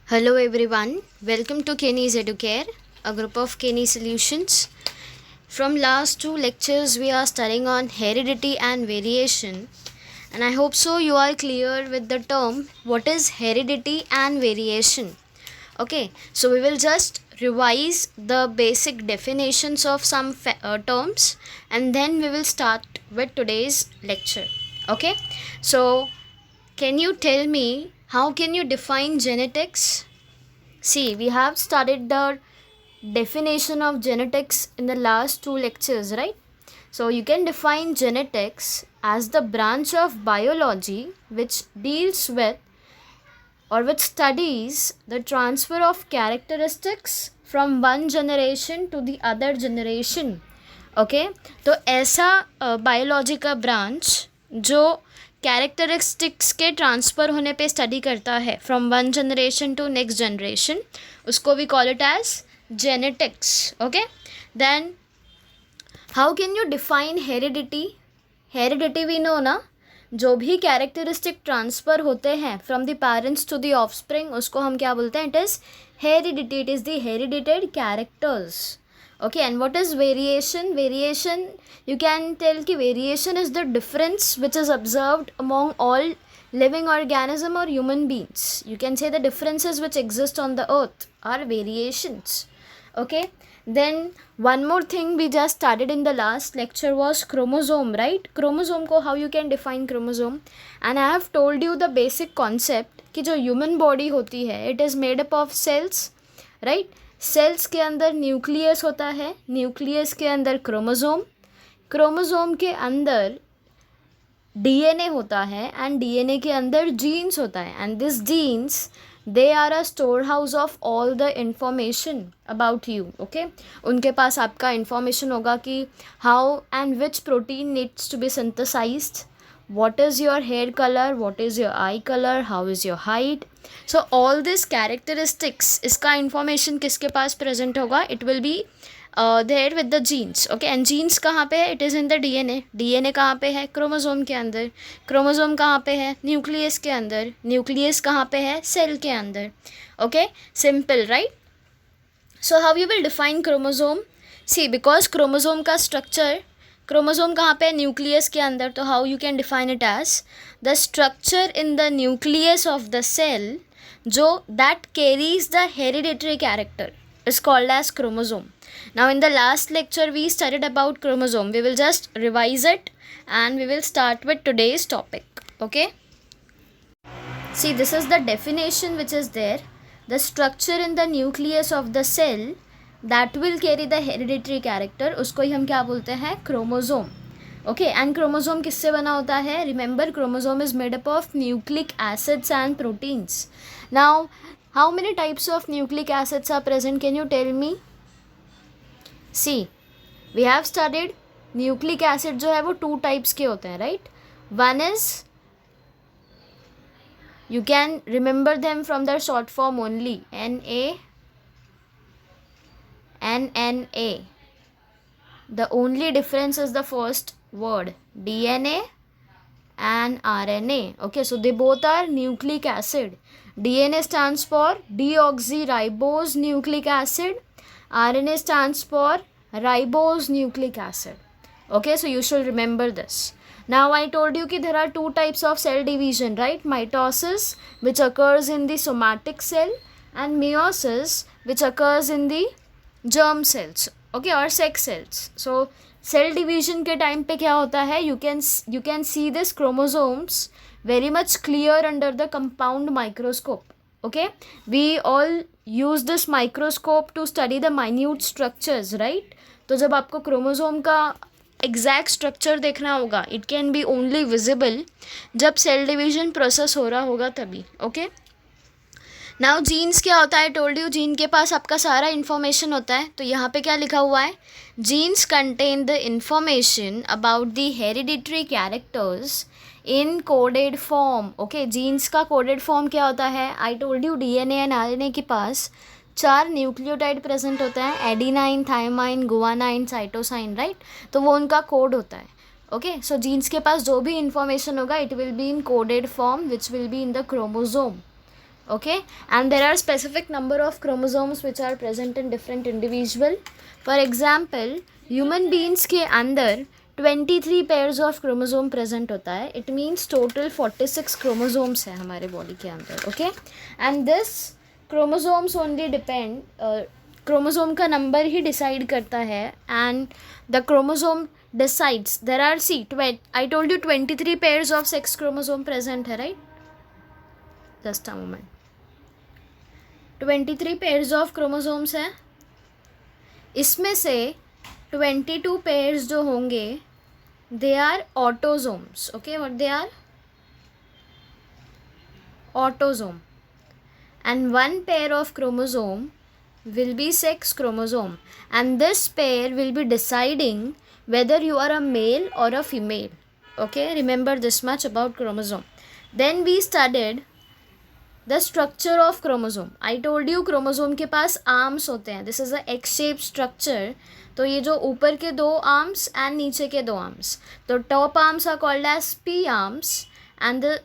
Hello everyone, welcome to Kenny's Educare, a group of Kenny Solutions. From last two lectures we are studying on heredity and variation, and I hope so you are clear with the term what is heredity and variation. Okay, so we will just revise the basic definitions of some terms and then we will start with today's lecture. Okay, so can you tell me how can you define genetics? See, we have studied the definition of genetics in the last two lectures, right? So, you can define genetics as the branch of biology which deals with or which studies the transfer of characteristics from one generation to the other generation. Okay तो ऐसा biology का branch जो characteristics के transfer होने पे study करता है from one generation to next generation, उसको we call it as genetics. Okay, then how can you define heredity? Heredity we know ना, जो भी कैरेक्टरिस्टिक ट्रांसफ़र होते हैं from the parents to the offspring उसको हम क्या बोलते हैं? It is heredity. It is the heredited characters. Okay, and what is variation? Variation, you can tell ki variation is the difference which is observed among all living organism or human beings. You can say the differences which exist on the earth are variations. Okay, then one more thing we just studied in the last lecture was chromosome, right? Chromosome ko how you can define chromosome, and I have told you the basic concept ki jo human body hoti hai, it is made up of cells, right? Cells के अंदर nucleus होता है, nucleus के अंदर chromosome, chromosome के अंदर DNA होता है एंड डीएनए के अंदर जीन्स होता है. And this genes they are a store house of all the information about you. Okay, उनके पास आपका इंफॉर्मेशन होगा कि how and which protein needs to be synthesized, what is your hair color, what is your eye color, how is your height. So all these characteristics, इसका information किसके पास present होगा? It will be there with the genes. Okay, and genes कहाँ पे है? It is in the DNA. DNA कहाँ पे है? Chromosome के अंदर. क्रोमोसोम कहाँ पे है? न्यूक्लियस के अंदर. न्यूक्लियस कहाँ पे है? सेल के अंदर. Okay, simple, right? So how you will define chromosome? See, because chromosome का structure, क्रोमोसोम कहाँ पे? न्यूक्लियस के अंदर. तो how you can define it as the structure in the nucleus of the cell जो that carries the hereditary character is called as chromosome. Now in the last lecture we studied about chromosome. We will just revise it and we will start with today's topic. Okay, see, this is the definition which is there. The structure in the nucleus of the cell that will carry the hereditary character, उसको ही हम क्या बोलते हैं? Chromosome. Okay, and chromosome किससे बना होता है? Remember, chromosome is made up of nucleic acids and proteins. Now how many types of nucleic acids are present? Can you tell me? See, we have studied nucleic acid जो है वो two types के होते हैं, right? One is, you can remember them from their short form only, NNA. The only difference is the first word, DNA and RNA. Okay, so they both are nucleic acid. DNA stands for deoxyribose nucleic acid, RNA stands for ribose nucleic acid. Okay, so you should remember this. Now I told you कि there are two types of cell division, right? Mitosis, which occurs in the somatic cell, and meiosis, which occurs in the germ cells, okay, or sex cells. So cell division के time पे क्या होता है? You can see this chromosomes very much clear under the compound microscope. Okay, we all use this microscope to study the minute structures, right? तो जब आपको chromosome का exact structure देखना होगा, it can be only visible जब cell division process हो रहा होगा तभी. ओके, नाउ जीन्स क्या होता है? टोल्ड यू, जीन के पास आपका सारा इन्फॉर्मेशन होता है. तो यहाँ पे क्या लिखा हुआ है? Genes contain the information about the hereditary characters in coded form. Okay, genes का कोडेड फॉर्म क्या होता है? I told you DNA and RNA के पास 4 न्यूक्लियोटाइड प्रेजेंट होता है, adenine, thymine, guanine, cytosine, right? तो वो उनका कोड होता है. ओके, सो जीन्स के पास जो भी इंफॉर्मेशन होगा it will be in coded form which will be in the chromosome. okay, and there are specific number of chromosomes which are present in different individual. For example, human beings के अंदर 23 pairs of chromosome present होता है. It means total 46 chromosomes है हमारे body के अंदर, okay, and this chromosomes only depend chromosome का number ही decide करता है, and the chromosome decides. There are, see, I told you 23 pairs of sex chromosome present है, right? Just a moment. 23 pairs of chromosomes है. इसमें से 22 pairs जो होंगे they are autosomes, okay, what they are? Autosome. And one pair of chromosome will be sex chromosome, and this pair will be deciding whether you are a male or a female, okay. Remember this much about chromosome. Then we studied the structure of chromosome. I told you chromosome के पास arms होते हैं. This is a X-shaped structure. तो ये जो ऊपर के दो arms and नीचे के दो arms, तो top arms are called as P arms and the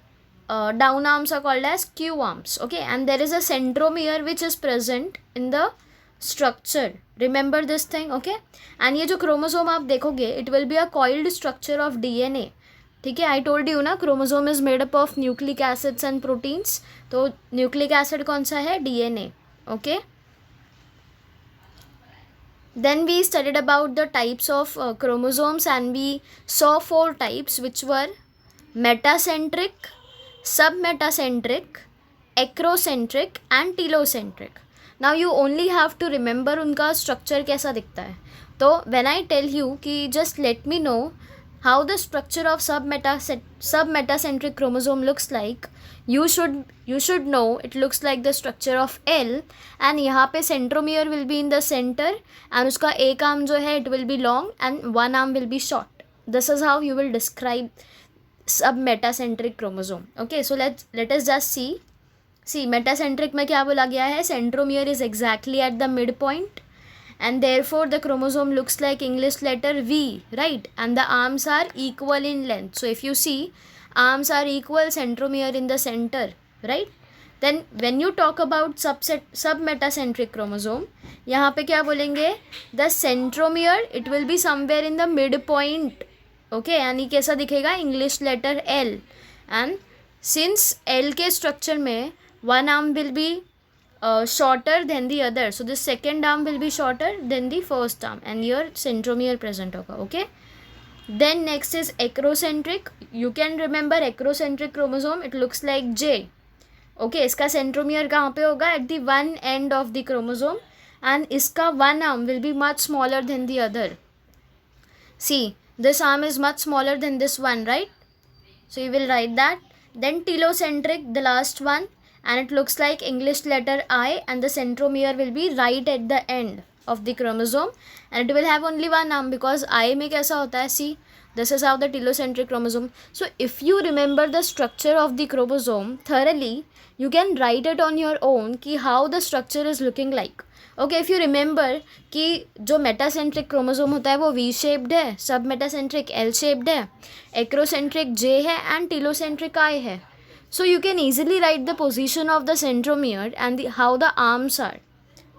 down arms are called as Q arms, okay, and there is a centromere which is present in the structure. Remember this thing, okay. And ये जो chromosome आप देखोगे, it will be a coiled structure of DNA, ठीक है. I told you ना, chromosome is made up of nucleic acids and proteins. तो nucleic acid कौन सा है? DNA, okay. Then we studied about the types of chromosomes and we saw 4 types which were metacentric, sub metacentric, acrocentric and telocentric. Now you only have to remember उनका structure कैसा दिखता है. तो when I tell you कि just let me know how the structure of submetacentric chromosome looks like, you should know it looks like the structure of L, and यहाँ पे centromere will be in the center and उसका एक arm जो है it will be long and one arm will be short. This is how you will describe submetacentric chromosome, okay. So let us just see metacentric में क्या बोला गया है? Centromere is exactly at the midpoint and therefore the chromosome looks like English letter V, right, and the arms are equal in length. So if you see, arms are equal, centromere in the center, right. Then when you talk about submetacentric chromosome, यहाँ पे क्या बोलेंगे? The centromere it will be somewhere in the midpoint, okay, यानी कैसा दिखेगा? English letter L, and since L के structure में one arm will be shorter than the other, so the second arm will be shorter than the first arm and your centromere present होगा, okay. Then next is acrocentric. You can remember acrocentric chromosome, it looks like J, okay. इसका centromere कहाँ पे होगा? At the one end of the chromosome, and इसका one arm will be much smaller than the other. See, this arm is much smaller than this one, right? So you will write that. Then telocentric, the last one, and it looks like English letter I, and the centromere will be right at the end of the chromosome, and it will have only one arm because I में कैसा होता है? See, this is how the telocentric chromosome. So if you remember the structure of the chromosome thoroughly, you can write it on your own कि how the structure is looking like, okay. If you remember कि जो metacentric chromosome होता है वो V shaped है, submetacentric L shaped है, acrocentric J है and telocentric I है. So you can easily write the position of the centromere and how the arms are,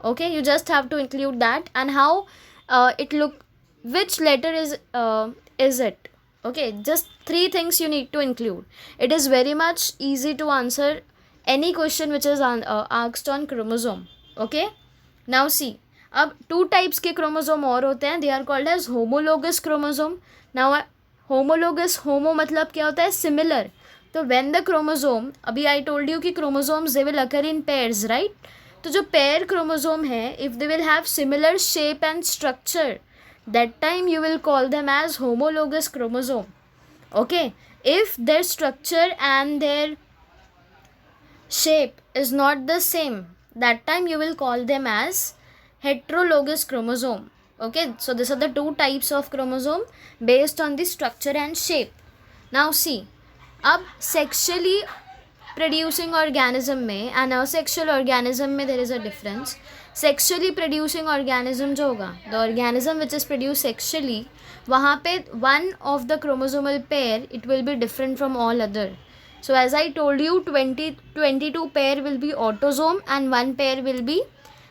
okay. You just have to include that and how it look, which letter is it, okay. Just 3 things you need to include. It is very much easy to answer any question which is asked on chromosome, okay. Now see, अब 2 types के chromosome और होते हैं. They are called as homologous chromosome. Now homologous, homo मतलब क्या होता है? Similar. तो when the chromosome, अभी I told you कि chromosomes they will occur in pairs, right. तो जो pair chromosome है, if they will have similar shape and structure, that time you will call them as homologous chromosome, okay. If their structure and their shape is not the same, that time you will call them as heterologous chromosome, okay. So these are the 2 types of chromosome based on the structure and shape. Now see, अब sexually producing organism में and asexual organism में there is a difference. Sexually producing organism जो होगा, the organism which is produce sexually, वहाँ पे one of the chromosomal pair it will be different from all other. So as I told you, 22 pair will be autosome and 1 pair will be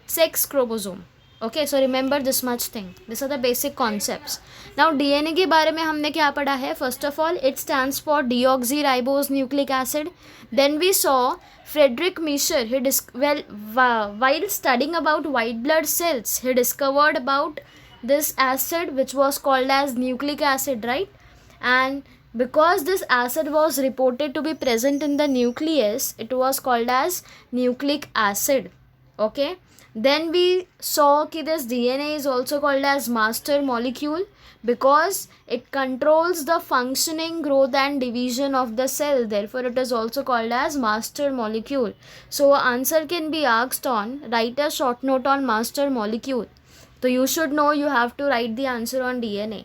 sex chromosome. Okay, so remember this much thing. These are the basic concepts. Now DNA के बारे में हमने क्या पढ़ा है? First of all, it stands for deoxyribose nucleic acid. Then we saw Friedrich Miescher. While studying about white blood cells, he discovered about this acid which was called as nucleic acid, right? And because this acid was reported to be present in the nucleus, it was called as nucleic acid. Okay. Then we saw that this DNA is also called as master molecule because it controls the functioning, growth and division of the cell. Therefore, it is also called as master molecule. So, answer can be asked on, write a short note on master molecule. So, you should know you have to write the answer on DNA.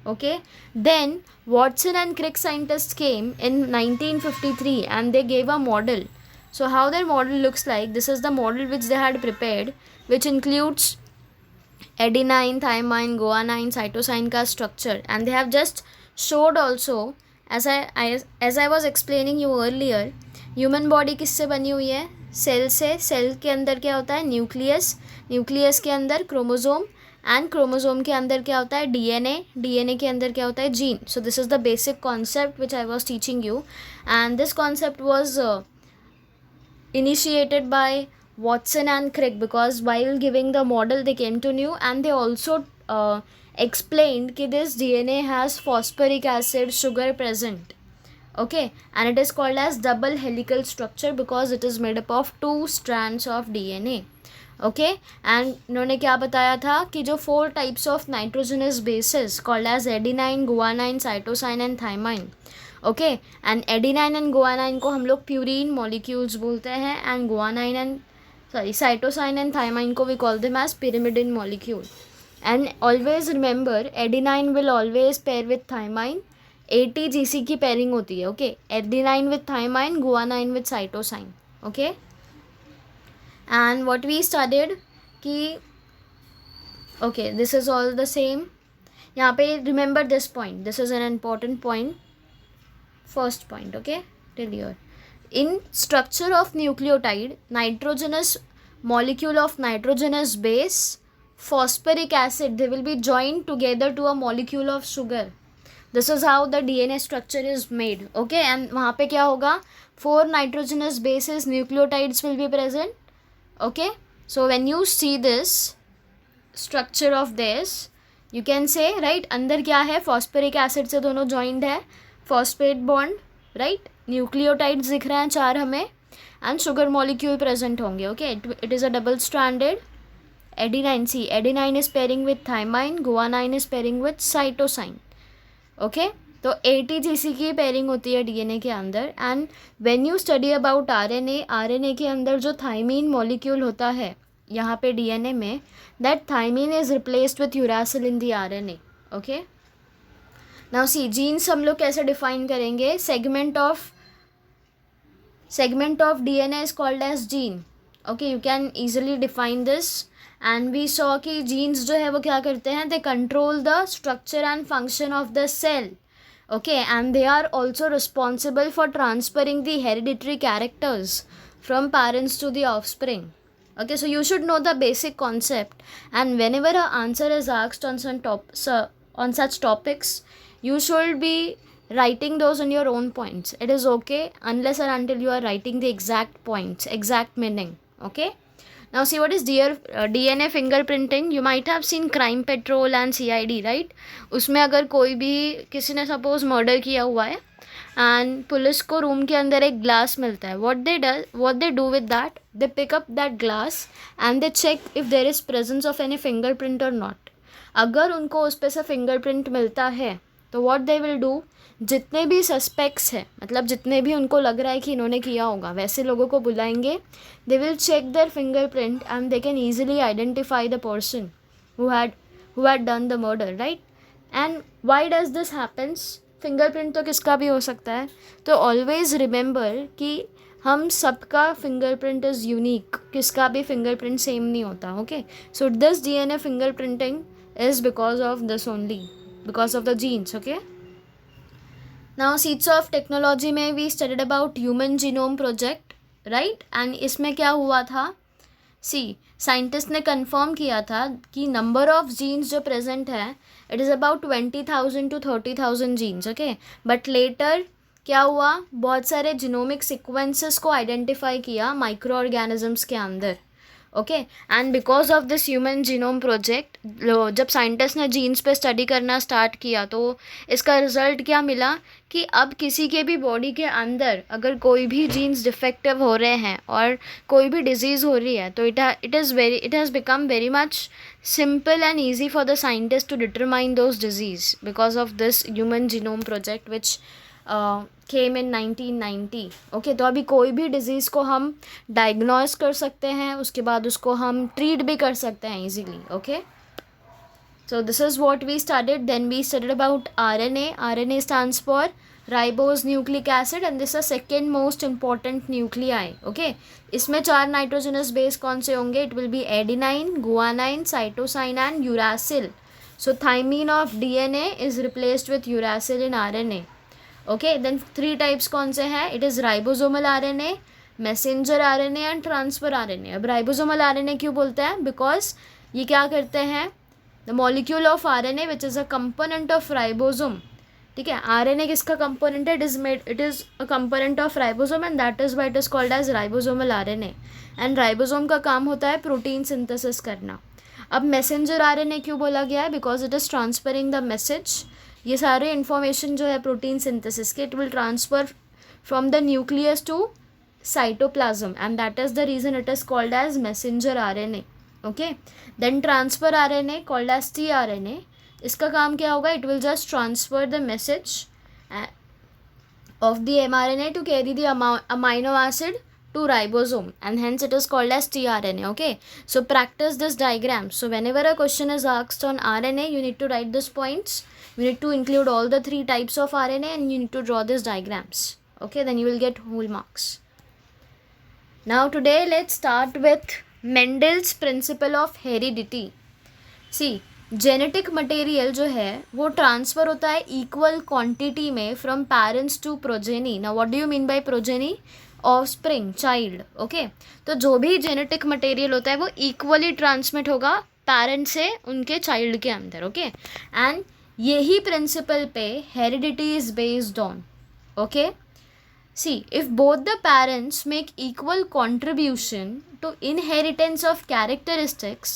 Okay. Then, Watson and Crick scientists came in 1953 and they gave a model. So how their model looks like, this is the model which they had prepared, which includes adenine, thymine, guanine, cytosine का structure, and they have just showed also, as I was explaining you earlier, human body किससे बनी हुई है? Cell से. Cell के अंदर क्या होता है? न्यूक्लियस. न्यूक्लियस के अंदर क्रोमोसोम एंड क्रोमोसोम के अंदर क्या होता है? डीएनए. डीएनए के अंदर क्या होता है? Gene. So this is the basic concept which I was teaching you, and this concept was initiated by Watson and Crick, because while giving the model they came to know, and they also explained that this DNA has phosphoric acid sugar present. Okay, and it is called as double helical structure because it is made up of 2 strands of DNA. Okay, and उन्होंने क्या बताया था कि जो 4 types of nitrogenous bases called as adenine, guanine, cytosine and thymine. Okay, and adenine and guanine को हम लोग purine molecules बोलते हैं, and guanine and cytosine and thymine को we call them as pyrimidine molecule. And always remember, adenine will always pair with thymine. ATGC की pairing होती है. Okay, adenine with thymine, guanine with cytosine. Okay, and what we studied कि okay this is all the same. यहाँ पे remember this point, this is an important point. First point, okay, till here. In structure of nucleotide, nitrogenous molecule of nitrogenous base, phosphoric acid, they will be joined together to a molecule of sugar. This is how the DNA structure is made. Okay, and वहाँ पे क्या होगा? 4 nitrogenous bases, nucleotides will be present. Okay, so when you see this structure of this, you can say, right, अंदर क्या है? phosphoric acid से दोनों joined है, फॉस्फेट बॉन्ड, राइट. न्यूक्लियोटाइड्स दिख रहे हैं 4 हमें, एंड शुगर मॉलिक्यूल प्रेजेंट होंगे. Okay, it is a double stranded adenine. See, adenine is pairing with thymine, guanine is pairing with cytosine. Okay, तो ATGC की पेयरिंग होती है डीएनए के अंदर. And when you study about RNA के अंदर जो थाइमीन मॉलिक्यूल होता है यहाँ पे डीएनए में, that thymine is replaced with uracil in the RNA. Okay, now see, genes हम लोग कैसे डिफाइन करेंगे? Segment of DNA is called as gene. Okay, you can easily define this. And we saw कि genes जो है वो क्या करते हैं? They control the structure and function of the cell. Okay, and they are also responsible for transferring the hereditary characters from parents to the offspring. Okay, so you should know the basic concept, and whenever an answer is asked on such topics, you should be writing those in your own points. It is okay unless or until you are writing the exact points, exact meaning. Okay, now see what is DNA fingerprinting. You might have seen Crime Patrol and CID, right? उसमें अगर कोई भी किसी ने suppose murder किया हुआ है and police को रूम के अंदर एक ग्लास मिलता है, what they do with that, they pick up that glass and they check if there is presence of any fingerprint or not. अगर उनको उस पे से फिंगरप्रिंट मिलता है तो व्हाट दे विल डू, जितने भी सस्पेक्ट्स हैं, मतलब जितने भी उनको लग रहा है कि इन्होंने किया होगा, वैसे लोगों को बुलाएंगे. They will check their fingerprint and they can easily identify the person who had done the murder, right. And why does this happens? Fingerprint तो किसका भी हो सकता है. तो ऑलवेज रिमेंबर कि हम सबका फिंगरप्रिंट इज़ यूनिक, किसका भी फिंगरप्रिंट सेम नहीं होता. Okay, so this DNA fingerprinting is because of this only, because of the genes. Okay, now seeds of technology में we studied about human genome project, right. And इसमें क्या हुआ था, सी scientist ने कंफर्म किया था कि नंबर ऑफ जीन्स जो प्रेजेंट है it is about 20,000 to 30,000 genes, okay. But later क्या हुआ, बहुत सारे जीनोमिक सीक्वेंसेस को आइडेंटिफाई किया माइक्रो ऑर्गेनिजम्स के अंदर, okay. And because of this human genome project, जब साइंटिस्ट ने जीन्स पे स्टडी करना स्टार्ट किया तो इसका रिजल्ट क्या मिला कि अब किसी के भी बॉडी के अंदर अगर कोई भी जीन्स डिफेक्टिव हो रहे हैं और कोई भी डिजीज़ हो रही है तो it has become very much simple and easy for the scientists to determine those disease because of this human genome project which came in 1990, okay. तो अभी कोई भी डिज़ीज़ को हम डायग्नोज कर सकते हैं, उसके बाद उसको हम ट्रीट भी कर सकते हैं easily, okay. So this is what we studied. Then we studied about RNA. RNA stands for ribose nucleic acid and this is the second most important nuclei, okay. इसमें 4 नाइट्रोजनस बेस कौन से होंगे, it will be adenine, guanine, cytosine and uracil. So thymine of DNA is replaced with uracil in RNA, okay. Then 3 types कौन से हैं, it is ribosomal RNA, messenger RNA and transfer RNA. अब ribosomal RNA क्यों बोलते हैं, because ये क्या करते हैं, the molecule of RNA which is a component of ribosome, ठीक है। RNA किसका कंपोनेंट है, it is a component of ribosome and that is why it is called as ribosomal RNA। And ribosome का काम होता है प्रोटीन सिंथेसिस करना। अब मैसेंजर RNA क्यों बोला गया है, because it is transferring the message. ये सारे इन्फॉर्मेशन जो है प्रोटीन सिंथेसिस के, it will transfer from the nucleus to cytoplasm and that is the reason it is called as messenger RNA, okay. Then transfer RNA called as tRNA, इसका काम क्या होगा, it will just transfer the message of the mRNA to carry the amino acid to ribosome and hence it is called as tRNA, okay. So practice this diagram. So whenever a question is asked on RNA, you need to write these points, you need to include all the 3 types of RNA and you need to draw these diagrams, okay. Then you will get whole marks. Now today let's start with Mendel's principle of heredity. See, genetic material जो है वो transfer होता है equal quantity में from parents to progeny. Now what do you mean by progeny, offspring, child, okay. तो जो भी genetic material होता है वो इक्वली ट्रांसमिट होगा पेरेंट से उनके चाइल्ड के अंदर, ओके. एंड यही प्रिंसिपल पे heredity is based on, okay. See, if both the parents make equal contribution to inheritance of characteristics,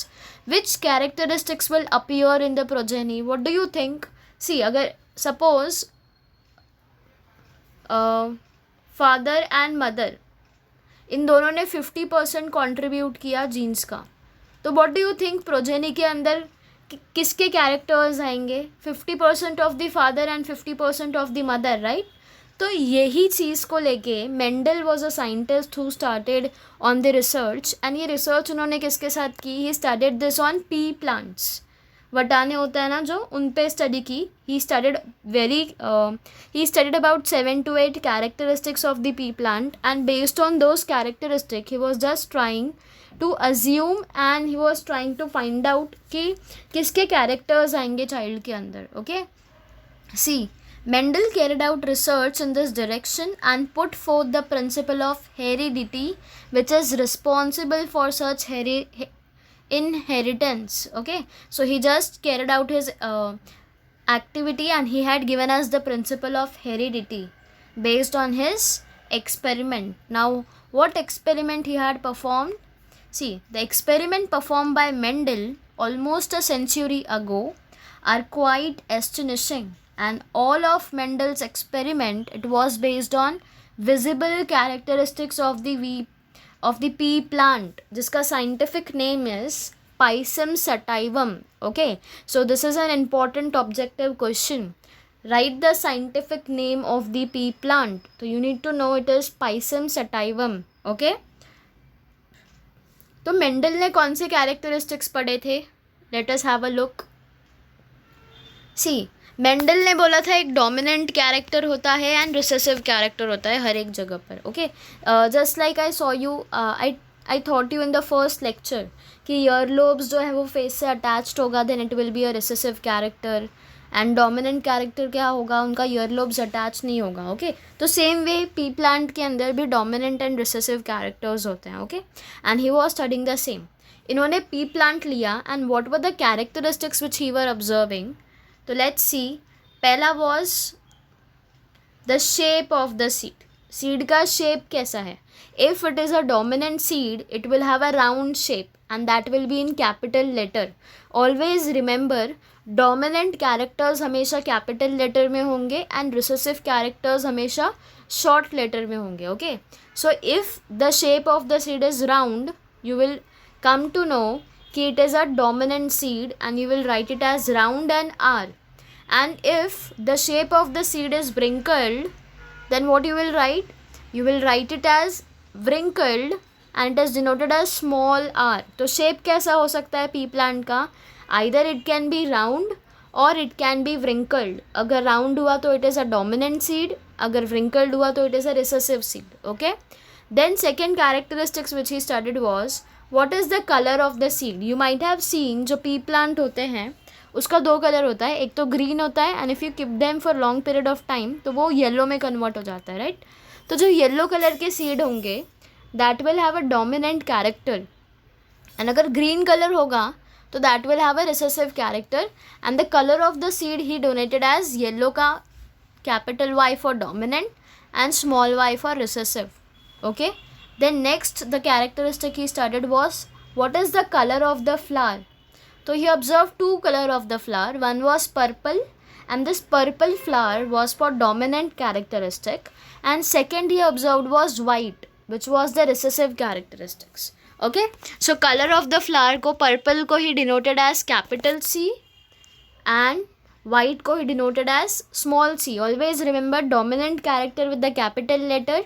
which characteristics will appear in the progeny? What do you think? See, अगर suppose father and mother इन दोनों ने 50% contribute किया jeans का, तो what do you think progeny के अंदर किसके characters आएंगे? 50% of the father and 50% of the mother, right. तो यही चीज़ को लेके Mendel was a scientist who started on the research and ये रिसर्च उन्होंने किसके साथ की, he studied this on pea plants. वटाने होता है ना जो, उन पे स्टडी की. He studied about 7 to 8 characteristics of the pea plant and based on those characteristic he was just trying to assume and he was trying to find out कि किसके कैरेक्टर्स आएंगे चाइल्ड के अंदर, okay. See, Mendel carried out research in this direction and put forth the principle of heredity, which is responsible for such inheritance, okay. So he just carried out his activity and he had given us the principle of heredity based on his experiment. Now, what experiment he had performed? See, the experiment performed by Mendel almost a century ago are quite astonishing. And all of Mendel's experiment, it was based on visible characteristics of the pea plant, जिसका scientific name is Pisum sativum, okay. So this is an important objective question. Write the scientific name of the pea plant. So you need to know it is Pisum sativum, okay. तो Mendel ने कौन से characteristics पढ़े थे? Let us have a look. See, Mendel ने बोला था एक डोमिनेंट कैरेक्टर होता है एंड रिसेसिव कैरेक्टर होता है हर एक जगह पर, okay. Just like I saw you, I thought you in the first lecture कि ईयर लोब्स जो है वो फेस से अटैच्ड होगा, then it will be a recessive character. And dominant character क्या होगा, उनका ईयर लोब्स अटैच नहीं होगा. ओके, तो सेम वे पी प्लांट के अंदर भी डोमिनेंट एंड रिसेसिव कैरेक्टर्स होते हैं. Okay, and he was studying the same. इन्होंने पी प्लांट लिया and what were the characteristics which he were observing. तो लेट्स सी. पहला was the shape of the seed. Seed का shape कैसा है. If it is a dominant seed it will have a round shape and that will be in capital letter. Always remember dominant characters हमेशा capital letter में होंगे and recessive characters हमेशा short letter में होंगे. Okay, so if the shape of the seed is round you will come to know कि it is a dominant seed and you will write it as round and R. And if the shape of the seed is wrinkled then what you will write, you will write it as wrinkled and it is denoted as small r. तो shape कैसा हो सकता है P plant का, either it can be round or it can be wrinkled. अगर round हुआ तो it is a dominant seed, अगर wrinkled हुआ तो it is a recessive seed. Okay, then second characteristics which he studied was what is the color of the seed. You might have seen जो P plant होते हैं उसका दो colour होता है, एक तो ग्रीन होता है and if you keep them for long period of time तो वो येलो में कन्वर्ट हो जाता है, राइट. तो जो येलो कलर के सीड होंगे that will have a dominant character and अगर green color होगा तो that will have a recessive character and the color of the seed he donated as yellow का capital Y for dominant and small y for recessive. Okay, then next the characteristic he studied was what is the color of the flower. So he observed two color of the flower, one was purple and this purple flower was for dominant characteristic and second he observed was white which was the recessive characteristics. Okay, so color of the flower को purple को ही denoted as capital C and white को ही denoted as small c. Always remember dominant character with the capital letter,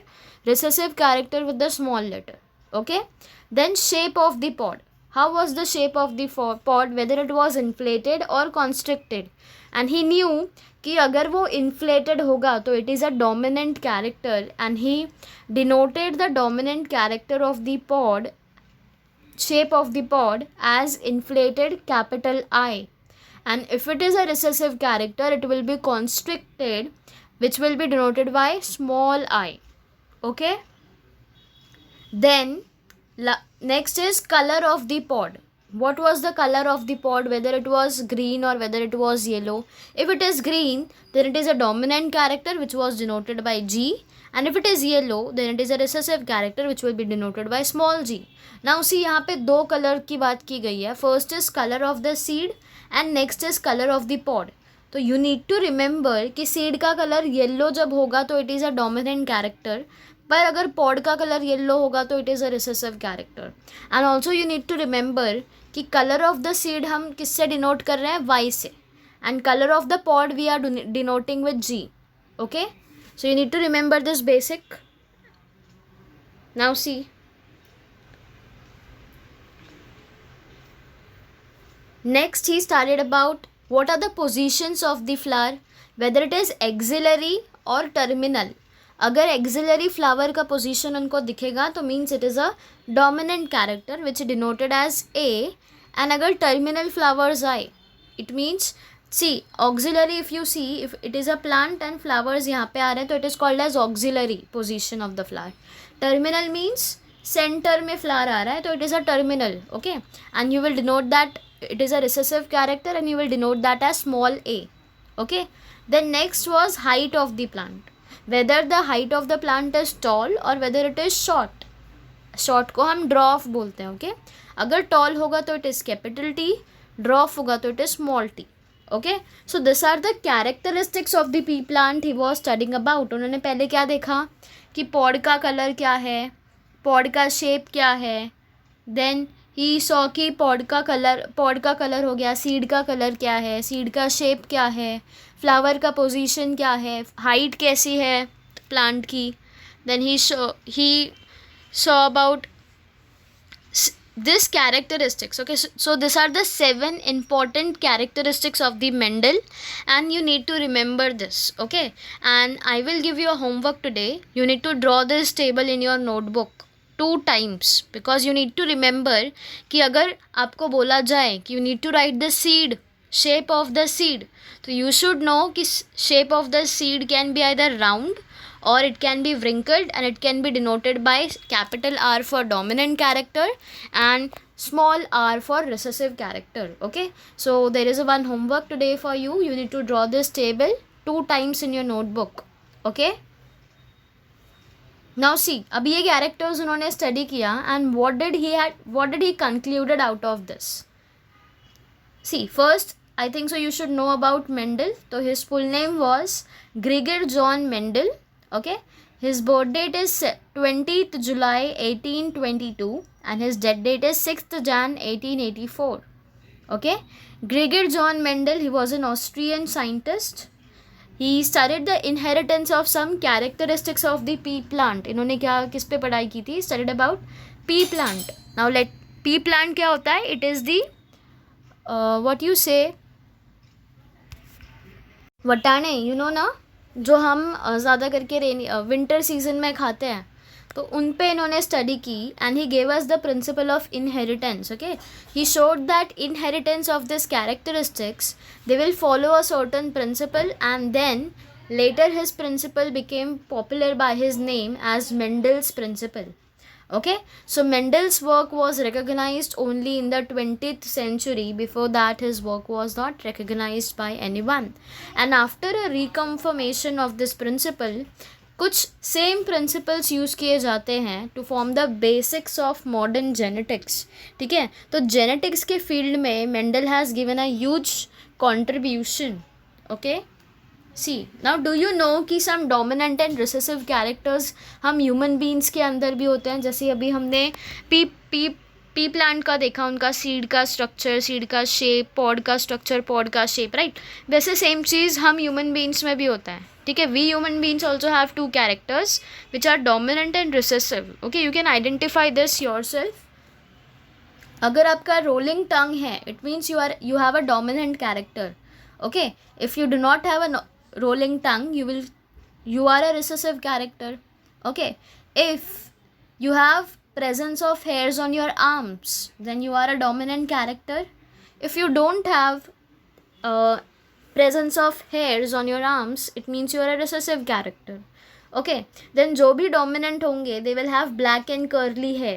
recessive character with the small letter. Okay, then shape of the pod. How was the shape of the pod, whether it was inflated or constricted. And he knew कि अगर वो inflated होगा तो it is a dominant character and he denoted the dominant character of the pod, shape of the pod as inflated capital I. And if it is a recessive character it will be constricted which will be denoted by small I. Okay, then next is color of the pod. What was the color of the pod, whether it was green or whether it was yellow. If it is green then it is a dominant character which was denoted by G and if it is yellow then it is a recessive character which will be denoted by small g. Now see यहाँ पे दो colour की बात की गई है. First is color of the seed and next is color of the pod. तो you need to remember कि seed का कलर येलो जब होगा तो it is a dominant character, पर अगर पॉड का कलर येलो होगा तो it is a recessive character. And also you need to remember कि कलर ऑफ द सीड हम किससे डिनोट कर रहे हैं, वाई से, and colour of the pod we are denoting with G. Okay, so you need to remember this basic. Now see, next he studied about what are the positions of the flower, whether it is axillary or terminal. अगर axillary flower का position उनको दिखेगा तो means it is a dominant character which denoted as A. And अगर terminal flowers आए it means see axillary. If you see if it is a plant and flowers यहाँ पे आ रहे हैं तो it is called as axillary position of the flower. Terminal means centre में flower आ रहा है तो it is a terminal. Okay, and you will denote that it is a recessive character and you will denote that as small a. Okay, then next was height of the plant, whether the height of the plant is tall or whether it is short. short को हम dwarf बोलते हैं. okay, अगर tall होगा तो it is capital T, dwarf होगा तो it is small t. okay, so these are the characteristics of the pea plant he was studying about. उन्होंने पहले क्या देखा कि पॉड का कलर क्या है, पॉड का शेप क्या है. देन ही सॉ कि पॉड का कलर हो गया, सीड का कलर क्या है, सीड का शेप क्या है, फ्लावर का पोजीशन क्या है, हाइट कैसी है प्लांट की. Then he saw about this characteristics. Okay, so these are the 7 important characteristics of the Mendel and you need to remember this. Okay, and I will give you a homework today. You need to draw this table in your notebook 2 times because you need to remember कि अगर आपको बोला जाए कि you need to write the seed shape of the seed. तो you should know कि shape of the seed can be either round or it can be wrinkled, and it can be denoted by capital R for dominant character and small r for recessive character. Okay, so there is a one homework today for you. You need to draw this table 2 times in your notebook. Okay, now see, अभी ये characters उन्होंने study किया, and what did he concluded out of this? See, first I think so you should know about Mendel. So his full name was Gregor John Mendel. Okay, his birth date is 20th July 1822 and his death date is 6th Jan 1884. Okay, Gregor John Mendel, he was an Austrian scientist. He studied the inheritance of some characteristics of the pea plant. इन्होंने क्या किस पे पढ़ाई की थी? Studied about pea plant. Now let pea plant क्या होता है? It is the what you say, वटाने, you know ना, जो हम ज़्यादा करके रेनी विंटर सीजन में खाते हैं, तो उन पे इन्होंने स्टडी की. And he gave us the principle of inheritance. Okay, he showed that inheritance of this characteristics, they will follow a certain principle, and then later his principle became popular by his name as Mendel's principle. Okay, so Mendel's work was recognized only in the 20th century. Before that his work was not recognized by anyone, and after a reconfirmation of this principle, कुछ same principles use किए जाते हैं to form the basics of modern genetics. ठीक है, तो genetics के field में Mendel has given a huge contribution. Okay, see now do you know कि some dominant and recessive characters हम ह्यूमन बींग्स के अंदर भी होते हैं. जैसे अभी हमने पी प्लांट का देखा, उनका सीड का स्ट्रक्चर, सीड का शेप, पॉड का स्ट्रक्चर, पॉड का शेप, राइट. वैसे सेम चीज़ हम ह्यूमन बींग्स में भी होता है. ठीक है, we human beings also have 2 characters which are dominant and recessive. Okay, you can identify this yourself. अगर आपका रोलिंग टंग है, it means you have a dominant character. Okay, if you do not have a rolling tongue, you are a recessive character. Okay, if you have presence of hairs on your arms, then you are a dominant character. If you don't have presence of hairs on your arms, it means you are a recessive character. Okay, then जो भी dominant होंगे, they will have black and curly hair.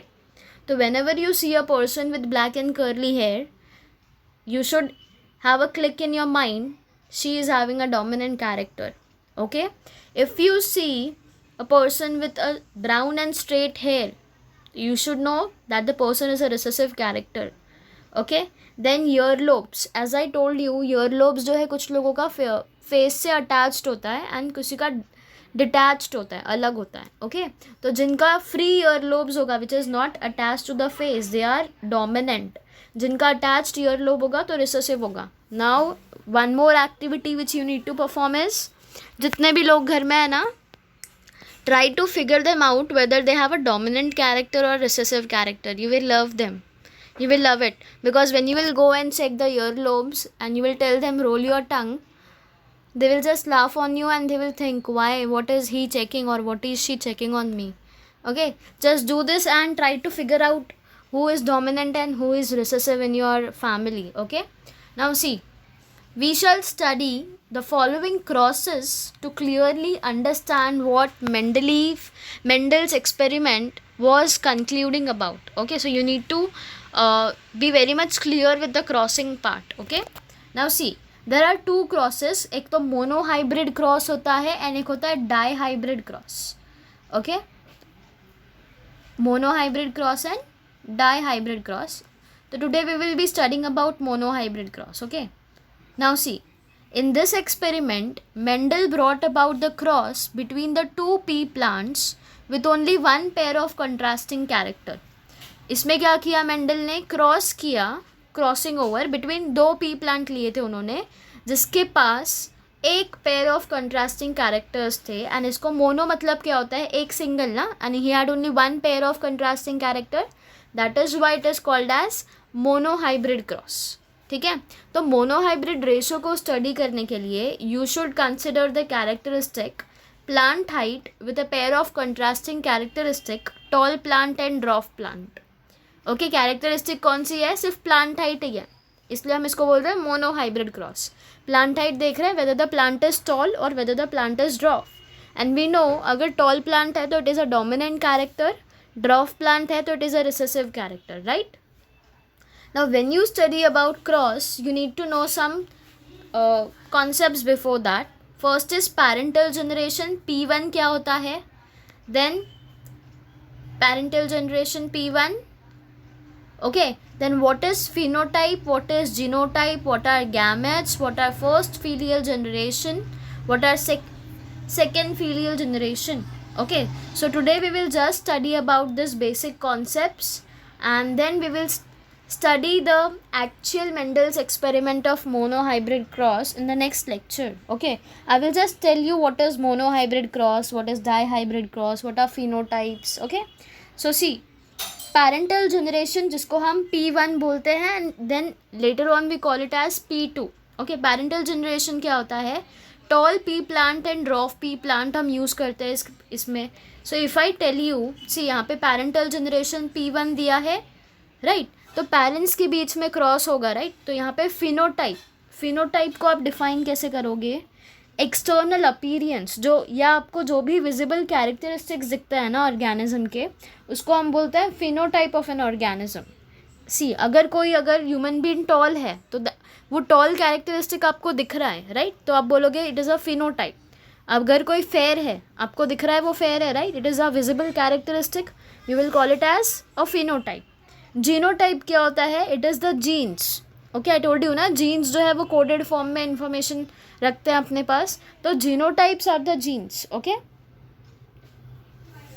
So whenever you see a person with black and curly hair, you should have a click in your mind, she is having a dominant character. Okay, if you see a person with a brown and straight hair, you should know that the person is a recessive character. Okay, then earlobes, as I told you, earlobes जो है कुछ लोगों का face से attached होता है and किसी का डिटैच्ड होता है, अलग होता है. ओके, तो जिनका फ्री earlobes होगा which is not attached to the face, they are dominant. जिनका अटैच्ड ईयरलोब होगा तो रिसेसिव होगा. Now one more activity which you need to perform is, जितने भी लोग घर में है ना, try to figure them out whether they have a dominant character और recessive character. You will love them, you will love it, because when you will go and check the earlobes and you will tell them roll your tongue, they will just laugh on you and they will think, why, what is he checking or what is she checking on me. Okay, just do this and try to figure out who is dominant and who is recessive in your family. Okay, now see, we shall study the following crosses to clearly understand what Mendel's experiment was concluding about. Okay, so you need to be very much clear with the crossing part. Okay, now see, there are 2 crosses. एक तो monohybrid cross होता है and एक होता है dihybrid cross. Okay, monohybrid cross and dihybrid cross. So today we will be studying about monohybrid cross. Okay, now see, in this experiment Mendel brought about the cross between the 2 pea plants with only one pair of contrasting character. इसमें क्या किया Mendel ने, cross किया, crossing over between 2 pea plant लिए थे उन्होंने जिसके पास एक पेयर ऑफ कंट्रास्टिंग कैरेक्टर्स थे. एंड इसको मोनो मतलब क्या होता है, एक सिंगल ना, and he had only one pair of contrasting character, that is why it is called as monohybrid cross. ठीक है, तो मोनोहाइब्रिड रेशो को स्टडी करने के लिए you should consider the characteristic plant height with a pair of contrasting characteristic tall plant and dwarf plant. Okay, characteristic कौन सी है, सिर्फ प्लांट हाइट ही है. इसलिए हम इसको बोल रहे हैं monohybrid cross. Plant height देख रहे हैं, whether the plant is tall और whether the plant is dwarf. And we know अगर टॉल प्लांट है तो it is a dominant character, dwarf plant है तो it is a recessive character, right. Now when you study about cross you need to know some concepts before that. First is parental generation, P1 क्या होता है. Then parental generation P1. Okay, then what is phenotype, what is genotype, what are gametes, what are first filial generation, what are second filial generation. Okay, so today we will just study about this basic concepts, and then we will study the actual Mendel's experiment of monohybrid cross in the next lecture. Okay, I will just tell you what is monohybrid cross, what is dihybrid cross, what are phenotypes. Okay, so see, parental generation जिसको हम P1 बोलते हैं and then later on we call it as P2. Okay, parental generation क्या होता है, tall pea plant and dwarf pea plant हम use करते हैं इसमें. So if I tell you, see यहाँ पे पैरेंटल जनरेशन P1 दिया है, राइट. तो पेरेंट्स के बीच में क्रॉस होगा, राइट. तो यहाँ पे फिनोटाइप को आप डिफाइन कैसे करोगे, एक्सटर्नल अपीरियंस, जो या आपको जो भी विजिबल कैरेक्टरिस्टिक्स दिखता है ना ऑर्गेनिज्म के, उसको हम बोलते हैं फिनोटाइप ऑफ एन ऑर्गेनिज्म. सी अगर ह्यूमन बीइंग टॉल है तो वो टॉल कैरेक्टरिस्टिक आपको दिख रहा है, राइट. तो आप बोलोगे इट इज़ अ फिनोटाइप. अगर कोई फेयर है, आपको दिख रहा है वो फेयर है, right, it is a visible characteristic, you will call it as a phenotype. Genotype क्या होता है, it is the genes. Okay, I told you ना, जीन्स जो है वो कोडेड फॉर्म में इंफॉर्मेशन रखते हैं अपने पास. तो genotypes are the genes. Okay,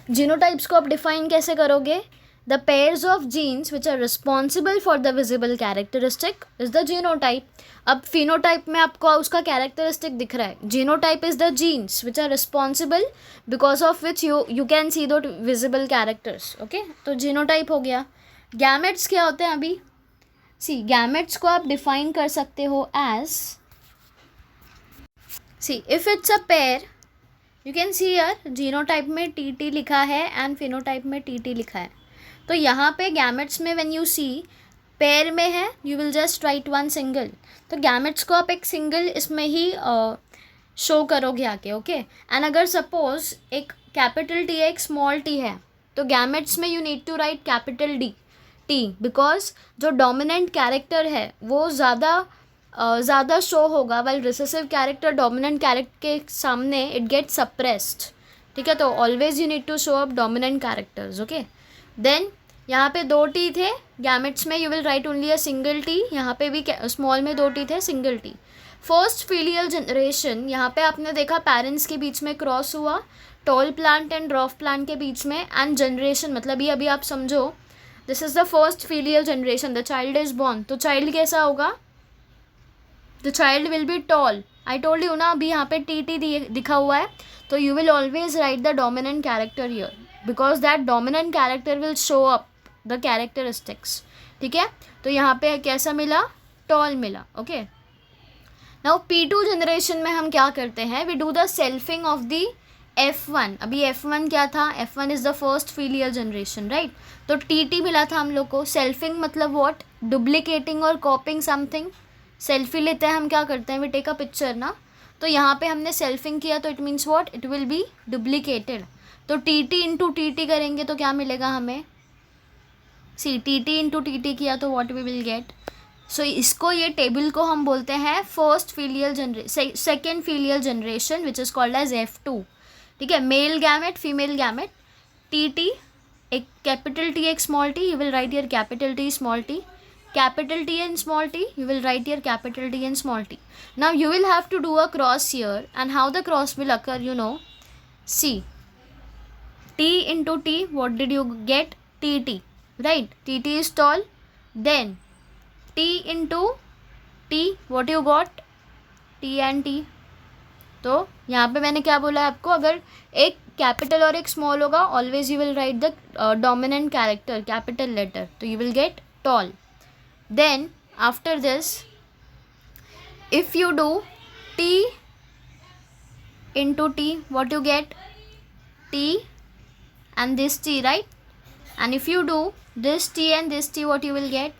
genotypes को आप डिफाइन कैसे करोगे, the pairs of genes which are responsible for the visible characteristic is the genotype. अब फिनोटाइप में आपको उसका कैरेक्टरिस्टिक दिख रहा है, genotype is the genes which are responsible because of which you can see the visible characters. Okay, तो genotype हो गया. गैमेट्स क्या होते हैं अभी, सी गैमेट्स को आप डिफाइन कर सकते हो as, see if it's a pair, you can see यार जीनोटाइप में TT लिखा है एंड फिनोटाइप में TT लिखा है. तो यहाँ पे गैमेट्स में व्हेन यू सी पेयर में है, you will just write one single. तो गैमेट्स को आप एक सिंगल इसमें ही शो करोगे आके. ओके, एंड अगर सपोज एक कैपिटल T है, एक स्मॉल t है, तो गैमेट्स में you need to write capital T because जो डोमिनेंट कैरेक्टर है वो ज़्यादा शो होगा, while recessive character dominant character के सामने इट गेट सप्रेस्ड. ठीक है, तो always you need to show up dominant characters. Okay, then यहाँ पे 2 T थे गैमेट्स में, you will right only a single T. यहाँ पे भी स्मॉल में 2 T थे, single T. First filial generation, यहाँ पे आपने देखा पेरेंट्स के बीच में क्रॉस हुआ, टॉल प्लांट एंड ड्रॉफ प्लांट के बीच में. एंड जनरेशन मतलब ये अभी आप समझो, this is the first filial generation, the child is born. तो चाइल्ड कैसा होगा, the child will be toll. I told you ना, अभी यहाँ पे TT दिखा हुआ है, तो you will always right the dominant character here because that dominant character will show up the characteristics. ठीक है, तो यहाँ पे कैसा मिला, टॉल मिला. ओके, नाउ P2 जनरेशन में हम क्या करते हैं, we do the selfing of the F1. अभी F1 क्या था, F1 is the first filial generation, right. तो TT मिला था हम लोग को. सेल्फिंग मतलब व्हाट, डुप्लीकेटिंग और कॉपिंग समथिंग. सेल्फी लेते हैं हम, क्या करते हैं, वी टेक अ पिक्चर ना. तो यहाँ पे हमने सेल्फिंग किया तो it means what, it will B duplicated. तो TT इंटू TT करेंगे तो क्या मिलेगा हमें, सी TT इंटू TT किया तो what we will get. So इसको, ये टेबल को हम बोलते हैं first filial second filial generation which is called as F2. ठीक है, male gamete, female gamete, TT, एक कैपिटल T एक small t, you will write your capital T small t, capital T and small t, you will write here capital T and small t. Now you will have to do a cross here, and how the cross will occur, you know. See, T into T, what did you get, TT, right. TT is tall. Then T into T, what you got, T and T. तो यहाँ पे मैंने क्या बोला है आपको, अगर एक कैपिटल और एक स्मॉल होगा, always you will write the dominant character capital letter, तो you will get tall. Then after this, if you do T into T, what you get, T and this T, right. And if you do this T and this T, what you will get,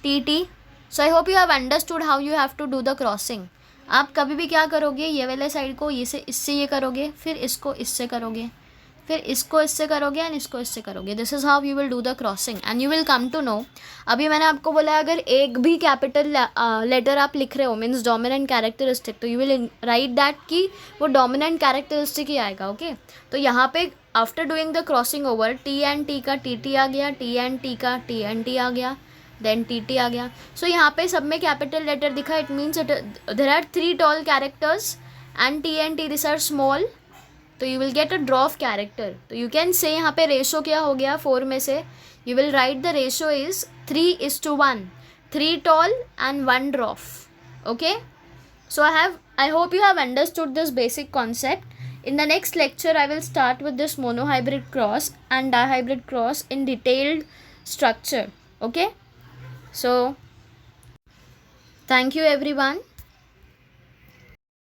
TT. So I hope you have understood how you have to do the crossing. आप कभी भी क्या करोगे, ये वाले side को इससे ये करोगे, फिर इसको इससे करोगे, फिर इसको इससे करोगे एंड इसको इससे करोगे. This is how you will do the crossing and you will come to know. अभी मैंने आपको बोला अगर एक भी कैपिटल लेटर आप लिख रहे हो मीन्स डोमिनेंट कैरेक्टरिस्टिक, तो यू विल राइट दैट कि वो डोमिनेंट कैरेक्टरिस्टिक ही आएगा. ओके तो यहाँ पे after doing the crossing over T and T का टी टी आ गया, टी एंड टी का टी एंड टी आ गया, देन टी टी आ गया. सो यहाँ पे सब में कैपिटल लेटर दिखा. It means there are 3 tall characters and T this are small. तो you will get a dwarf of character. तो यू कैन से यहाँ पे रेशो क्या हो गया 4 में से, you will write the ratio is 3:1, 3 tall and 1 ड्रॉफ. Okay so I hope you have understood this basic concept. In the next lecture I will start with this monohybrid cross and dihybrid cross in detailed structure. Okay so thank you everyone.